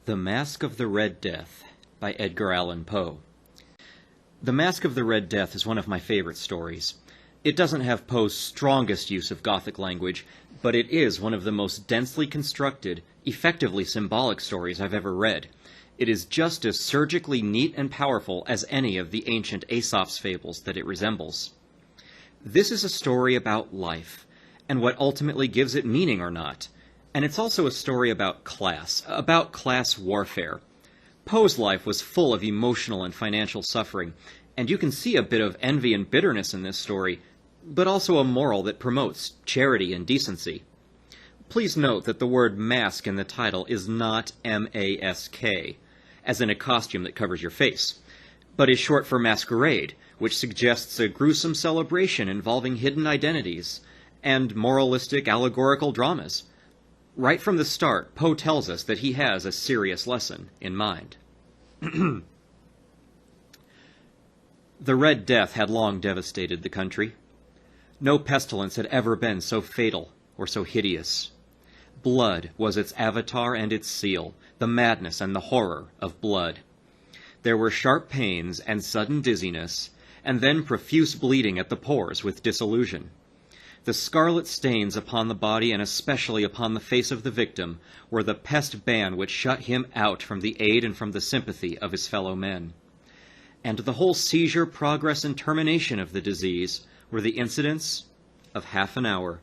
The Masque of the Red Death by Edgar Allan Poe. The Masque of the Red Death is one of my favorite stories. It doesn't have Poe's strongest use of Gothic language, but it is one of the most densely constructed, effectively symbolic stories I've ever read. It is just as surgically neat and powerful as any of the ancient Aesop's fables that it resembles. This is a story about life, and what ultimately gives it meaning or not. And it's also a story about class warfare. Poe's life was full of emotional and financial suffering, and you can see a bit of envy and bitterness in this story, but also a moral that promotes charity and decency. Please note that the word masque in the title is not M-A-S-K, as in a costume that covers your face, but is short for masquerade, which suggests a gruesome celebration involving hidden identities, and moralistic allegorical dramas. Right from the start, Poe tells us that he has a serious lesson in mind. The Red Death had long devastated the country. No pestilence had ever been so fatal or so hideous. Blood was its avatar and its seal, the madness and the horror of blood. There were sharp pains and sudden dizziness, and then profuse bleeding at the pores with dissolution. The scarlet stains upon the body, and especially upon the face of the victim, were the pest ban which shut him out from the aid and from the sympathy of his fellow men. And the whole seizure, progress, and termination of the disease were the incidents of half an hour.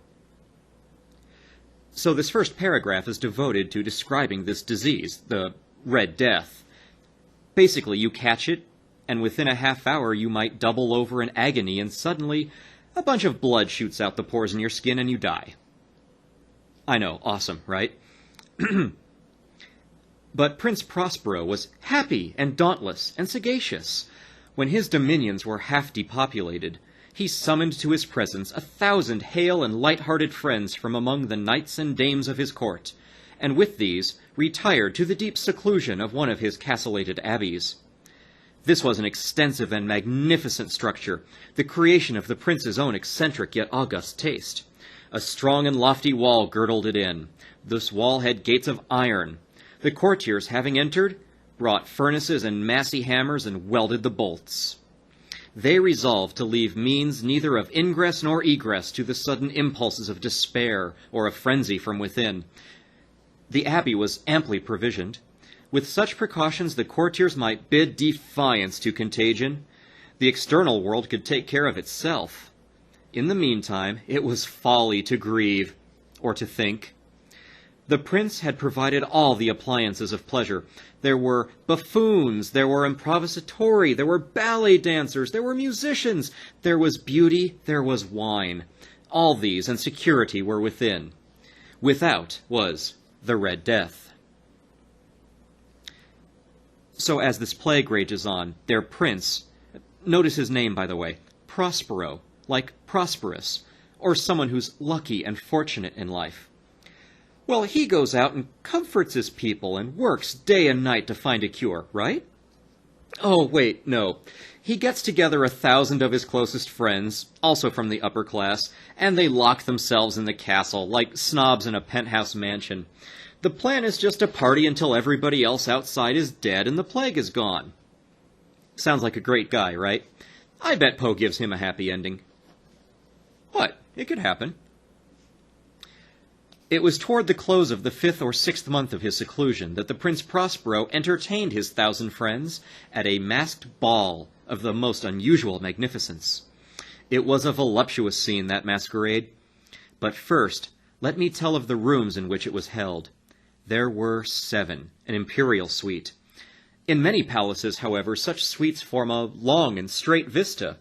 So this first paragraph is devoted to describing this disease, the Red Death. Basically, you catch it, and within a half hour you might double over in agony, and suddenly a bunch of blood shoots out the pores in your skin and you die. I know, awesome, right? But Prince Prospero was happy and dauntless and sagacious. When his dominions were half depopulated, he summoned to his presence 1,000 hale and light-hearted friends from among the knights and dames of his court, and with these retired to the deep seclusion of one of his castellated abbeys. This was an extensive and magnificent structure, the creation of the prince's own eccentric yet august taste. A strong and lofty wall girdled it in. This wall had gates of iron. The courtiers, having entered, brought furnaces and massy hammers and welded the bolts. They resolved to leave means neither of ingress nor egress to the sudden impulses of despair or of frenzy from within. The abbey was amply provisioned. With such precautions, the courtiers might bid defiance to contagion. The external world could take care of itself. In the meantime, it was folly to grieve, or to think. The prince had provided all the appliances of pleasure. There were buffoons, there were improvisatori, there were ballet dancers, there were musicians, there was beauty, there was wine. All these and security were within. Without was the Red Death. So as this plague rages on, their prince, notice his name, by the way, Prospero, like prosperous, or someone who's lucky and fortunate in life. Well, he goes out and comforts his people and works day and night to find a cure, right? Oh, wait, no. He gets together 1,000 of his closest friends, also from the upper class, and they lock themselves in the castle, like snobs in a penthouse mansion. The plan is just to party until everybody else outside is dead and the plague is gone. Sounds like a great guy, right? I bet Poe gives him a happy ending. What? It could happen. It was toward the close of the 5th or 6th month of his seclusion that the Prince Prospero entertained his 1,000 friends at a masked ball of the most unusual magnificence. It was a voluptuous scene, that masquerade. But first, let me tell of the rooms in which it was held. There were 7, an imperial suite. In many palaces, however, such suites form a long and straight vista,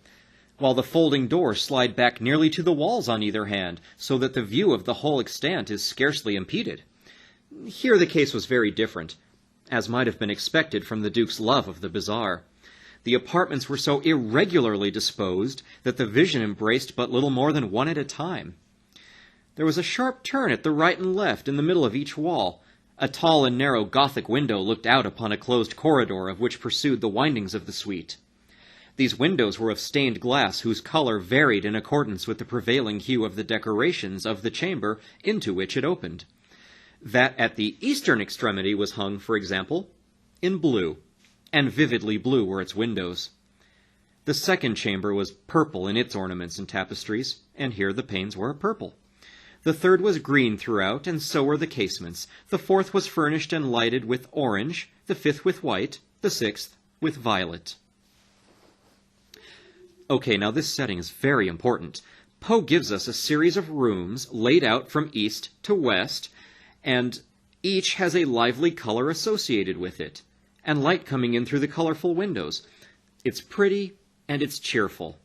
while the folding doors slide back nearly to the walls on either hand, so that the view of the whole extant is scarcely impeded. Here the case was very different, as might have been expected from the Duke's love of the bizarre. The apartments were so irregularly disposed that the vision embraced but little more than one at a time. There was a sharp turn at the right and left in the middle of each wall. A tall and narrow Gothic window looked out upon a closed corridor of which pursued the windings of the suite. These windows were of stained glass whose color varied in accordance with the prevailing hue of the decorations of the chamber into which it opened. That at the eastern extremity was hung, for example, in blue, and vividly blue were its windows. The second chamber was purple in its ornaments and tapestries, and here the panes were purple. The third was green throughout, and so were the casements. The fourth was furnished and lighted with orange, the fifth with white, the sixth with violet. Okay, now this setting is very important. Poe gives us a series of rooms laid out from east to west, and each has a lively color associated with it, and light coming in through the colorful windows. It's pretty, and it's cheerful.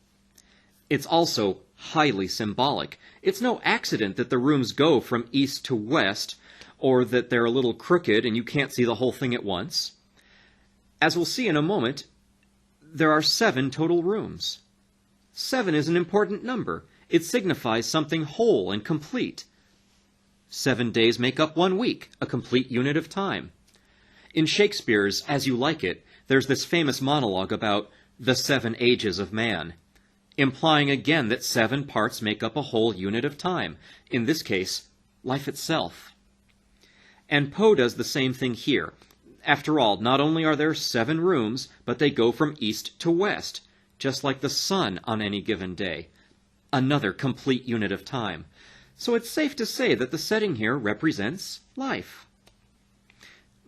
It's also highly symbolic. It's no accident that the rooms go from east to west, or that they're a little crooked and you can't see the whole thing at once. As we'll see in a moment, there are 7 total rooms. 7 is an important number. It signifies something whole and complete. 7 days make up 1 week, a complete unit of time. In Shakespeare's As You Like It, there's this famous monologue about the 7 ages of man, implying again that 7 parts make up a whole unit of time, in this case, life itself. And Poe does the same thing here. After all, not only are there 7 rooms, but they go from east to west, just like the sun on any given day. Another complete unit of time. So it's safe to say that the setting here represents life.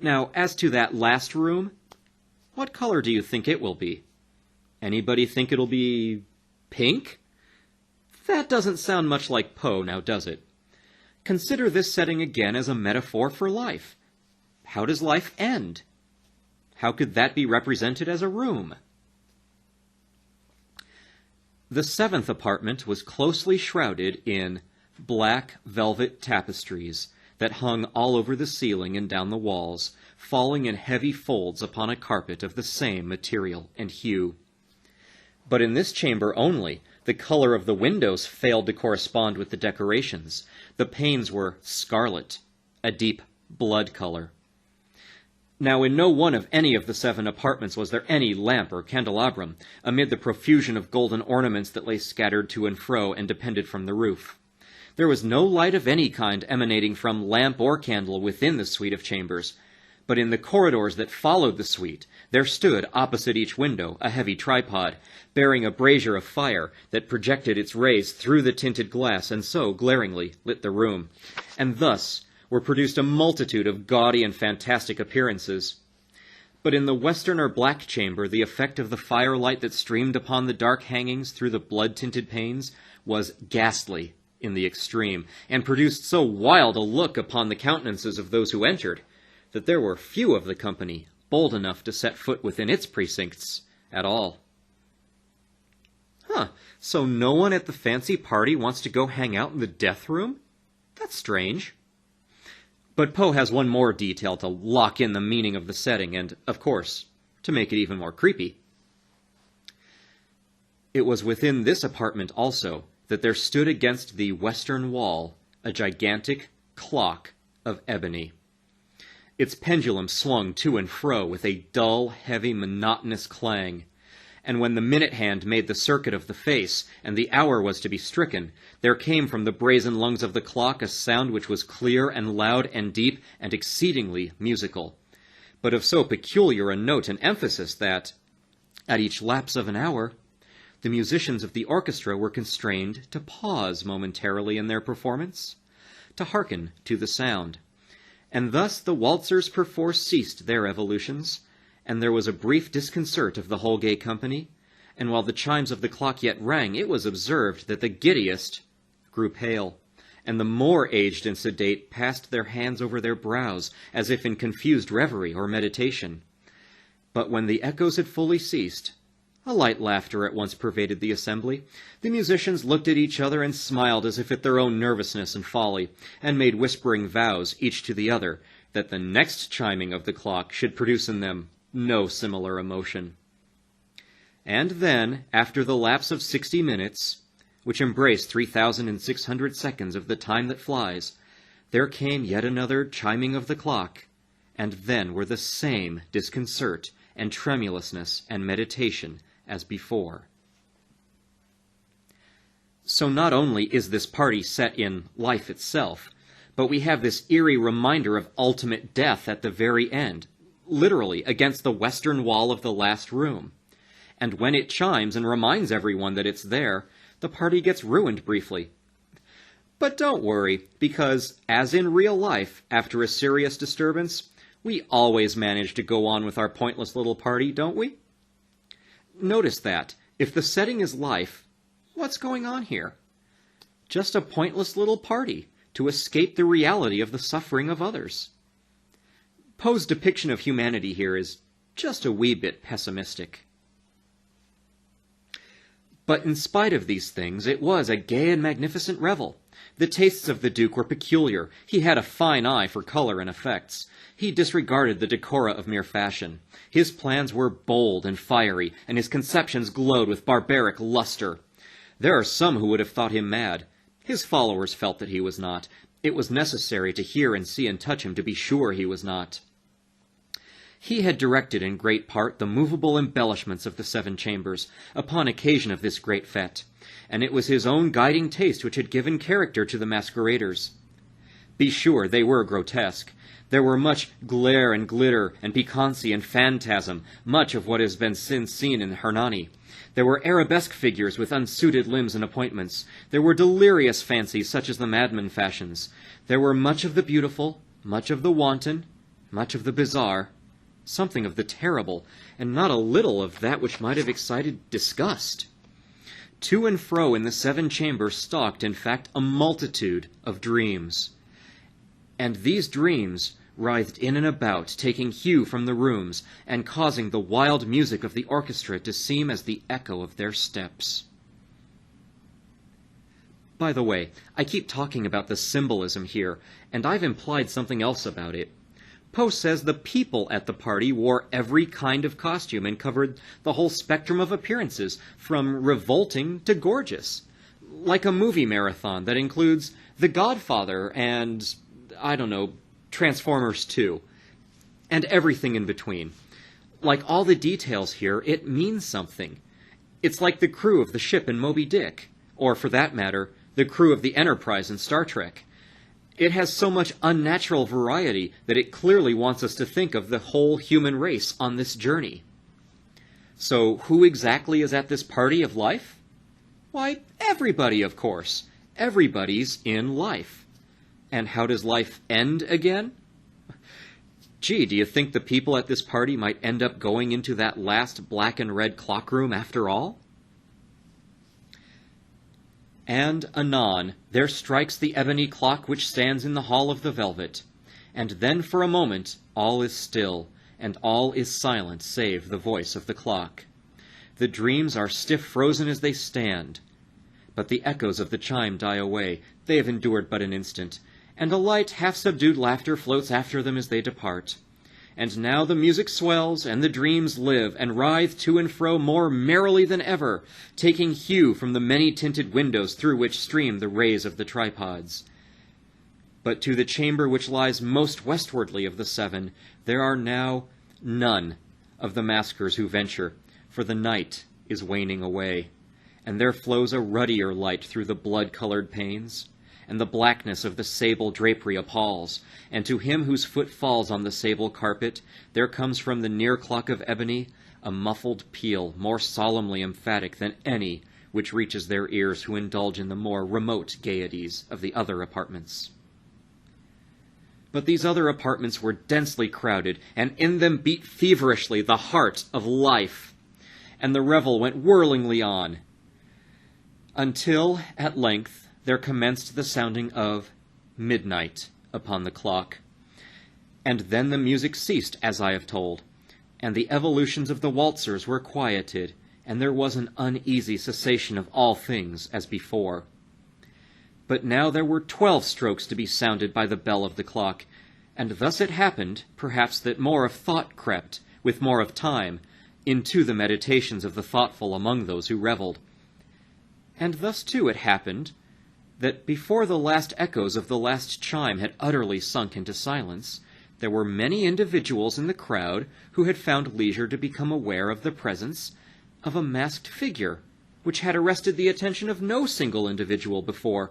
Now, as to that last room, what color do you think it will be? Anybody think it'll be pink? That doesn't sound much like Poe, now does it? Consider this setting again as a metaphor for life. How does life end? How could that be represented as a room? The 7th apartment was closely shrouded in black velvet tapestries that hung all over the ceiling and down the walls, falling in heavy folds upon a carpet of the same material and hue. But in this chamber only, the color of the windows failed to correspond with the decorations. The panes were scarlet, a deep blood color. Now, in no one of any of the 7 apartments was there any lamp or candelabrum, amid the profusion of golden ornaments that lay scattered to and fro and depended from the roof. There was no light of any kind emanating from lamp or candle within the suite of chambers, but in the corridors that followed the suite, there stood opposite each window a heavy tripod, bearing a brazier of fire that projected its rays through the tinted glass and so glaringly lit the room, and thus were produced a multitude of gaudy and fantastic appearances. But in the western or black chamber, the effect of the firelight that streamed upon the dark hangings through the blood-tinted panes was ghastly in the extreme, and produced so wild a look upon the countenances of those who entered, that there were few of the company bold enough to set foot within its precincts at all. So no one at the fancy party wants to go hang out in the death room? That's strange. But Poe has one more detail to lock in the meaning of the setting, and, of course, to make it even more creepy. It was within this apartment also that there stood against the western wall a gigantic clock of ebony. Its pendulum swung to and fro with a dull, heavy, monotonous clang, and when the minute hand made the circuit of the face, and the hour was to be stricken, there came from the brazen lungs of the clock a sound which was clear and loud and deep and exceedingly musical, but of so peculiar a note and emphasis that, at each lapse of an hour, the musicians of the orchestra were constrained to pause momentarily in their performance, to hearken to the sound. And thus the waltzers perforce ceased their evolutions, and there was a brief disconcert of the whole gay company, and while the chimes of the clock yet rang, it was observed that the giddiest grew pale, and the more aged and sedate passed their hands over their brows, as if in confused reverie or meditation. But when the echoes had fully ceased, a light laughter at once pervaded the assembly. The musicians looked at each other and smiled as if at their own nervousness and folly, and made whispering vows, each to the other, that the next chiming of the clock should produce in them no similar emotion. And then, after the lapse of 60 minutes, which embraced 3,600 seconds of the time that flies, there came yet another chiming of the clock, and then were the same disconcert and tremulousness and meditation as before. So not only is this party set in life itself, but we have this eerie reminder of ultimate death at the very end, literally against the western wall of the last room. And when it chimes and reminds everyone that it's there, the party gets ruined briefly. But don't worry, because, as in real life, after a serious disturbance, we always manage to go on with our pointless little party, don't we? Notice that, if the setting is life, what's going on here? Just a pointless little party to escape the reality of the suffering of others. Poe's depiction of humanity here is just a wee bit pessimistic. But in spite of these things, it was a gay and magnificent revel. The tastes of the Duke were peculiar. He had a fine eye for color and effects. He disregarded the decora of mere fashion. His plans were bold and fiery, and his conceptions glowed with barbaric luster. There are some who would have thought him mad. His followers felt that he was not. It was necessary to hear and see and touch him to be sure he was not. He had directed in great part the movable embellishments of the 7 chambers upon occasion of this great fete, and it was his own guiding taste which had given character to the masqueraders. Be sure they were grotesque. There were much glare and glitter and piquancy and phantasm, much of what has been since seen in Hernani. There were arabesque figures with unsuited limbs and appointments. There were delirious fancies such as the madman fashions. There were much of the beautiful, much of the wanton, much of the bizarre, something of the terrible, and not a little of that which might have excited disgust. To and fro in the 7 chambers stalked, in fact, a multitude of dreams. And these dreams writhed in and about, taking hue from the rooms, and causing the wild music of the orchestra to seem as the echo of their steps. By the way, I keep talking about the symbolism here, and I've implied something else about it. Poe says the people at the party wore every kind of costume and covered the whole spectrum of appearances, from revolting to gorgeous, like a movie marathon that includes The Godfather and, Transformers 2, and everything in between. Like all the details here, it means something. It's like the crew of the ship in Moby Dick, or for that matter, the crew of the Enterprise in Star Trek. It has so much unnatural variety that it clearly wants us to think of the whole human race on this journey. So who exactly is at this party of life? Why, everybody, of course. Everybody's in life. And how does life end again? Gee, do you think the people at this party might end up going into that last black and red clock room after all? And anon there strikes the ebony clock which stands in the hall of the velvet, and then for a moment all is still, and all is silent save the voice of the clock. The dreams are stiff frozen as they stand, but the echoes of the chime die away. They have endured but an instant, and a light, half-subdued laughter floats after them as they depart. And now the music swells, and the dreams live, and writhe to and fro more merrily than ever, taking hue from the many-tinted windows through which stream the rays of the tripods. But to the chamber which lies most westwardly of the 7, there are now none of the maskers who venture, for the night is waning away, and there flows a ruddier light through the blood-colored panes, and the blackness of the sable drapery appalls, and to him whose foot falls on the sable carpet, there comes from the near clock of ebony a muffled peal more solemnly emphatic than any which reaches their ears who indulge in the more remote gaieties of the other apartments. But these other apartments were densely crowded, and in them beat feverishly the heart of life, and the revel went whirlingly on, until, at length, there commenced the sounding of midnight upon the clock. And then the music ceased, as I have told, and the evolutions of the waltzers were quieted, and there was an uneasy cessation of all things as before. But now there were 12 strokes to be sounded by the bell of the clock, and thus it happened, perhaps, that more of thought crept, with more of time, into the meditations of the thoughtful among those who revelled. And thus, too, it happened that before the last echoes of the last chime had utterly sunk into silence, there were many individuals in the crowd who had found leisure to become aware of the presence of a masked figure, which had arrested the attention of no single individual before.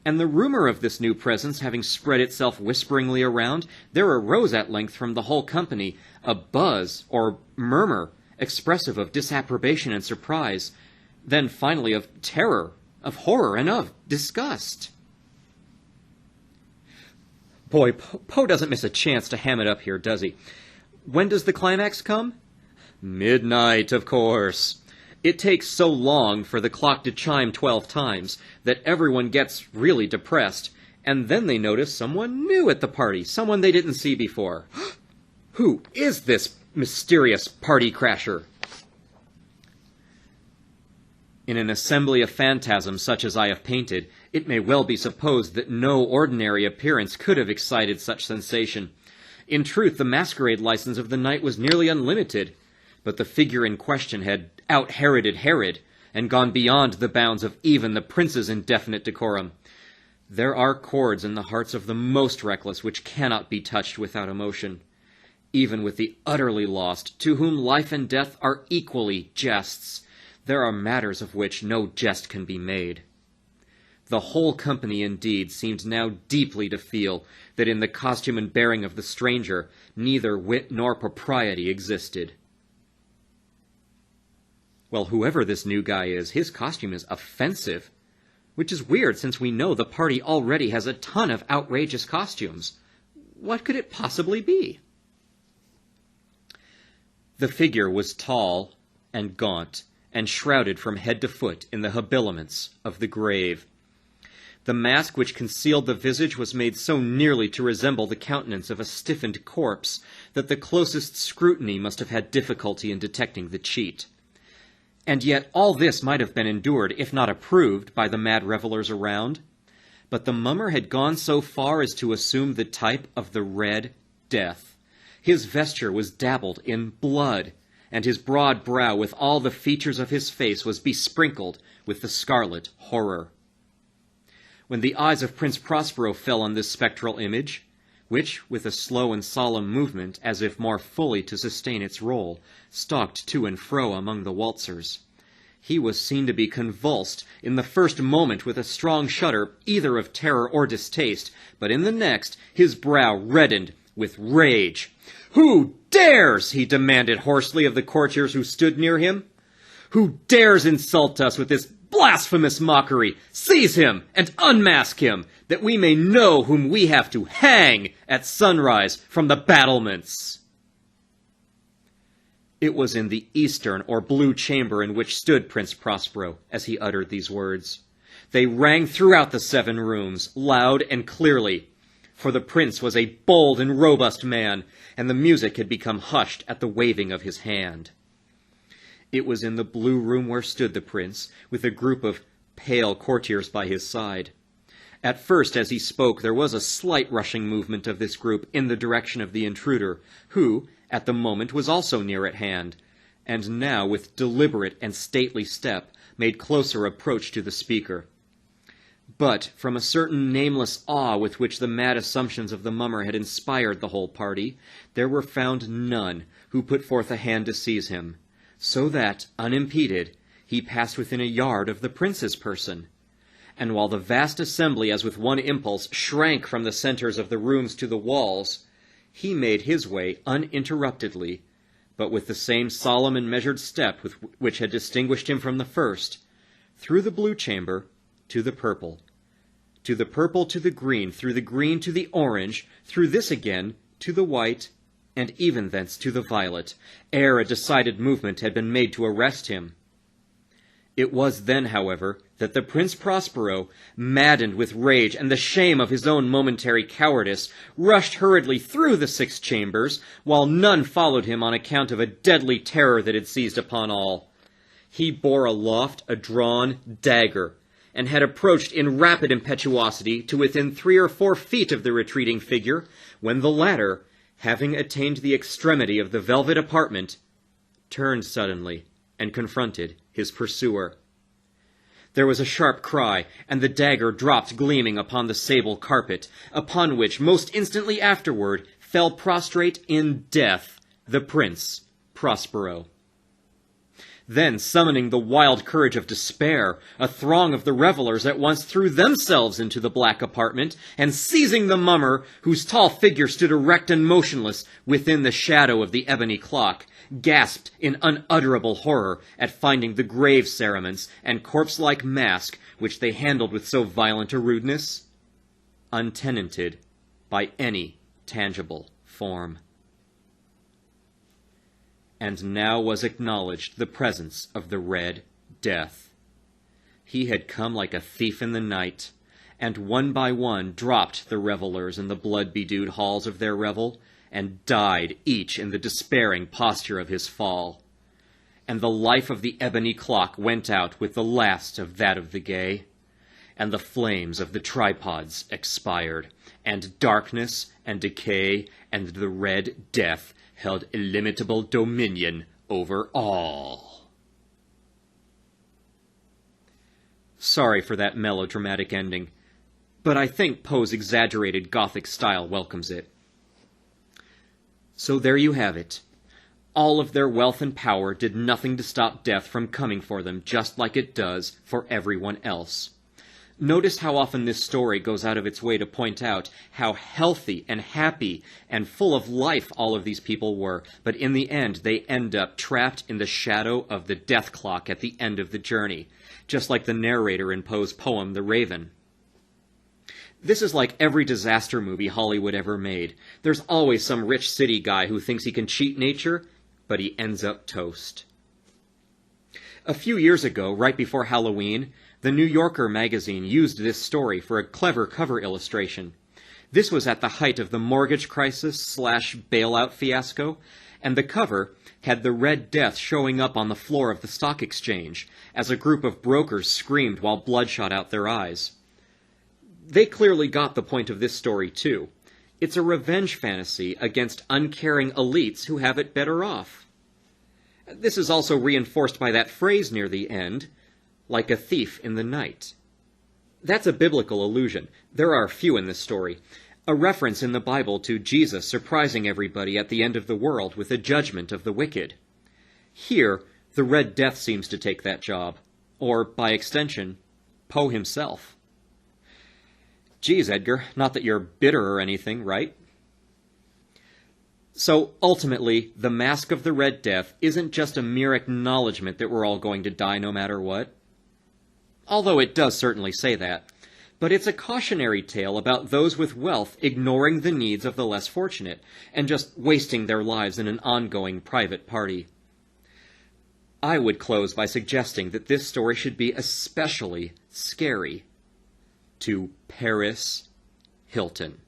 And the rumor of this new presence having spread itself whisperingly around, there arose at length from the whole company a buzz or murmur expressive of disapprobation and surprise, then finally of terror, of horror, and of disgust. Boy, Poe doesn't miss a chance to ham it up here, does he? When does the climax come? Midnight, of course. It takes so long for the clock to chime 12 times that everyone gets really depressed, and then they notice someone new at the party, someone they didn't see before. Who is this mysterious party crasher? In an assembly of phantasms such as I have painted, it may well be supposed that no ordinary appearance could have excited such sensation. In truth, the masquerade license of the night was nearly unlimited, but the figure in question had out-Heroded Herod, and gone beyond the bounds of even the prince's indefinite decorum. There are chords in the hearts of the most reckless which cannot be touched without emotion, even with the utterly lost, to whom life and death are equally jests. There are matters of which no jest can be made. The whole company, indeed, seemed now deeply to feel that in the costume and bearing of the stranger neither wit nor propriety existed. Well, whoever this new guy is, his costume is offensive, which is weird since we know the party already has a ton of outrageous costumes. What could it possibly be? The figure was tall and gaunt and shrouded from head to foot in the habiliments of the grave. The mask which concealed the visage was made so nearly to resemble the countenance of a stiffened corpse that the closest scrutiny must have had difficulty in detecting the cheat. And yet all this might have been endured, if not approved, by the mad revelers around. But the mummer had gone so far as to assume the type of the Red Death. His vesture was dabbled in blood, and his broad brow with all the features of his face was besprinkled with the scarlet horror. When the eyes of Prince Prospero fell on this spectral image, which, with a slow and solemn movement, as if more fully to sustain its role, stalked to and fro among the waltzers, he was seen to be convulsed in the first moment with a strong shudder, either of terror or distaste, but in the next his brow reddened with rage. "Who dares?" he demanded hoarsely of the courtiers who stood near him. "Who dares insult us with this blasphemous mockery? Seize him and unmask him, that we may know whom we have to hang at sunrise from the battlements." It was in the eastern or blue chamber in which stood Prince Prospero as he uttered these words. They rang throughout the 7 rooms, loud and clearly, for the prince was a bold and robust man, and the music had become hushed at the waving of his hand. It was in the blue room where stood the prince, with a group of pale courtiers by his side. At first, as he spoke, there was a slight rushing movement of this group in the direction of the intruder, who, at the moment, was also near at hand, and now, with deliberate and stately step, made closer approach to the speaker. But, from a certain nameless awe with which the mad assumptions of the mummer had inspired the whole party, there were found none who put forth a hand to seize him, so that, unimpeded, he passed within a yard of the prince's person. And while the vast assembly, as with one impulse, shrank from the centers of the rooms to the walls, he made his way uninterruptedly, but with the same solemn and measured step which had distinguished him from the first, through the blue chamber to the purple, to the green, through the green to the orange, through this again to the white, and even thence to the violet, ere a decided movement had been made to arrest him. It was then, however, that the Prince Prospero, maddened with rage and the shame of his own momentary cowardice, rushed hurriedly through the 6 chambers, while none followed him on account of a deadly terror that had seized upon all. He bore aloft a drawn dagger, and had approached in rapid impetuosity to within 3 or 4 feet of the retreating figure, when the latter, having attained the extremity of the velvet apartment, turned suddenly and confronted his pursuer. There was a sharp cry, and the dagger dropped gleaming upon the sable carpet, upon which, most instantly afterward, fell prostrate in death the Prince Prospero. Then, summoning the wild courage of despair, a throng of the revelers at once threw themselves into the black apartment, and seizing the mummer, whose tall figure stood erect and motionless within the shadow of the ebony clock, gasped in unutterable horror at finding the grave cerements and corpse-like mask, which they handled with so violent a rudeness, untenanted by any tangible form. And now was acknowledged the presence of the Red Death. He had come like a thief in the night, and one by one dropped the revelers in the blood-bedewed halls of their revel, and died each in the despairing posture of his fall. And the life of the ebony clock went out with the last of that of the gay, and the flames of the tripods expired, and darkness and decay and the Red Death held illimitable dominion over all. Sorry for that melodramatic ending, but I think Poe's exaggerated Gothic style welcomes it. So there you have it. All of their wealth and power did nothing to stop death from coming for them, just like it does for everyone else. Notice how often this story goes out of its way to point out how healthy and happy and full of life all of these people were, but in the end they end up trapped in the shadow of the death clock at the end of the journey, just like the narrator in Poe's poem, The Raven. This is like every disaster movie Hollywood ever made. There's always some rich city guy who thinks he can cheat nature, but he ends up toast. A few years ago, right before Halloween, the New Yorker magazine used this story for a clever cover illustration. This was at the height of the mortgage crisis / bailout fiasco, and the cover had the Red Death showing up on the floor of the stock exchange as a group of brokers screamed while blood shot out their eyes. They clearly got the point of this story, too. It's a revenge fantasy against uncaring elites who have it better off. This is also reinforced by that phrase near the end, like a thief in the night. That's a biblical allusion. There are a few in this story. A reference in the Bible to Jesus surprising everybody at the end of the world with a judgment of the wicked. Here, the Red Death seems to take that job. Or, by extension, Poe himself. Geez, Edgar, not that you're bitter or anything, right? So, ultimately, the Masque of the Red Death isn't just a mere acknowledgement that we're all going to die no matter what. Although it does certainly say that. But it's a cautionary tale about those with wealth ignoring the needs of the less fortunate, and just wasting their lives in an ongoing private party. I would close by suggesting that this story should be especially scary to Paris Hilton.